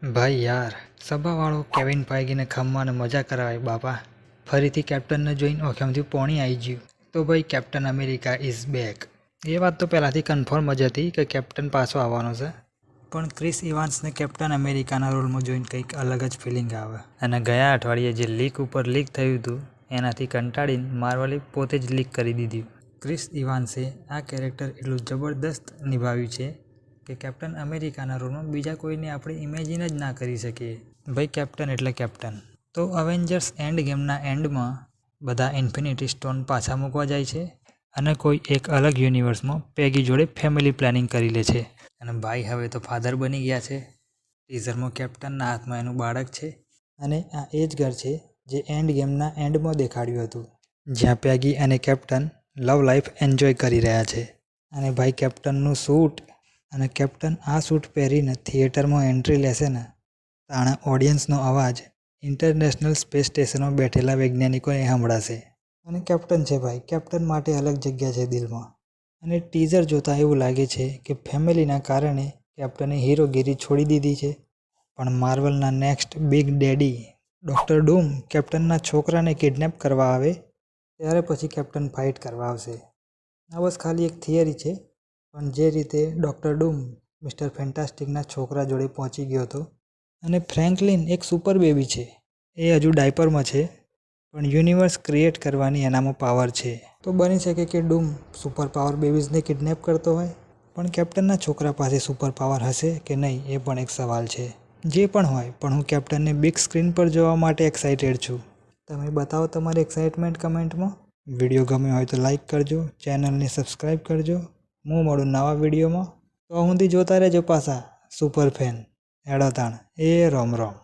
ભાઈ યાર, સભાવાળો કેવિન ફાઈગીને ખમવાને મજા કરાવે બાપા. ફરીથી કેપ્ટનને જોઈને ઓખેમથી પોણી આવી ગયું. તો ભાઈ કેપ્ટન અમેરિકા ઇઝ બેક. એ વાત તો પહેલાંથી કન્ફર્મ જ હતી કે કેપ્ટન પાછો આવવાનો છે. પણ ક્રિસ ઇવાન્સને કેપ્ટન અમેરિકાના રોલમાં જોઈને કંઈક અલગ જ ફિલિંગ આવે. અને ગયા અઠવાડિયે જે લીક ઉપર લીક થયું હતું એનાથી કંટાળીને માર્વલે પોતે જ લીક કરી દીધું. ક્રિસ ઇવાન્સે આ કેરેક્ટર એટલું જબરદસ્ત નિભાવ્યું છે કે કેપ્ટન અમેરિકાના રોલમાં બીજા કોઈને આપણે ઇમેજિન જ ના કરી શકીએ. ભાઈ કેપ્ટન એટલે કેપ્ટન. તો અવેન્જર્સ એન્ડ ગેમના એન્ડમાં બધા ઇન્ફિનિટી સ્ટોન પાછા મૂકવા જાય છે અને કોઈ એક અલગ યુનિવર્સમાં પેગી જોડે ફેમિલી પ્લાનિંગ કરી લે છે. અને ભાઈ હવે તો ફાધર બની ગયા છે. ટીઝરમાં કેપ્ટનના હાથમાં એનું બાળક છે અને આ એ જ ઘર છે જે એન્ડ ગેમના એન્ડમાં દેખાડ્યું હતું, જ્યાં પેગી અને કેપ્ટન લવ લાઈફ એન્જોય કરી રહ્યા છે. અને ભાઈ કેપ્ટનનું સૂટ, અને કેપ્ટન આ સૂટ પહેરીને થિયેટરમાં એન્ટ્રી લેશે ને તાણે ઓડિયન્સનો અવાજ ઇન્ટરનેશનલ સ્પેસ સ્ટેશનમાં બેઠેલા વૈજ્ઞાનિકોને સંભળાશે. અને કેપ્ટન છે ભાઈ, કેપ્ટન માટે અલગ જગ્યા છે દિલમાં. અને ટીઝર જોતાં એવું લાગે છે કે ફેમિલીના કારણે કેપ્ટને હીરોગીરી છોડી દીધી છે. પણ માર્વલના next big daddy doctor doom કેપ્ટનના છોકરાને કિડનેપ કરવા આવે ત્યારે પછી કેપ્ટન ફાઇટ કરવા આવશે. આ બસ ખાલી એક થિયરી છે, પણ જે રીતે ડૉક્ટર ડૂમ મિસ્ટર ફેન્ટાસ્ટિકના છોકરા જોડે પહોંચી ગયો હતો. અને ફ્રેન્કલિન એક સુપર બેબી છે. એ હજુ ડાયપરમાં છે, પણ યુનિવર્સ ક્રિએટ કરવાની એનામાં પાવર છે. તો બની શકે કે ડૂમ સુપર પાવર બેબીઝને કિડનેપ કરતો હોય. પણ કેપ્ટનના છોકરા પાસે સુપર પાવર હશે કે નહીં એ પણ એક સવાલ છે. જે પણ હોય, પણ હું કેપ્ટનને બિગ સ્ક્રીન પર જોવા માટે એક્સાઇટેડ છું. તમે બતાવો તમારી એક્સાઇટમેન્ટ કમેન્ટમાં. વિડીયો ગમ્યો હોય તો લાઇક કરજો, ચેનલને સબસ્ક્રાઈબ કરજો. હું મળું નવા વિડીયોમાં. તો સુધી જોતા રહેજો પાછા સુપર ફેન. હેડો તાણ, એ રોમ રોમ.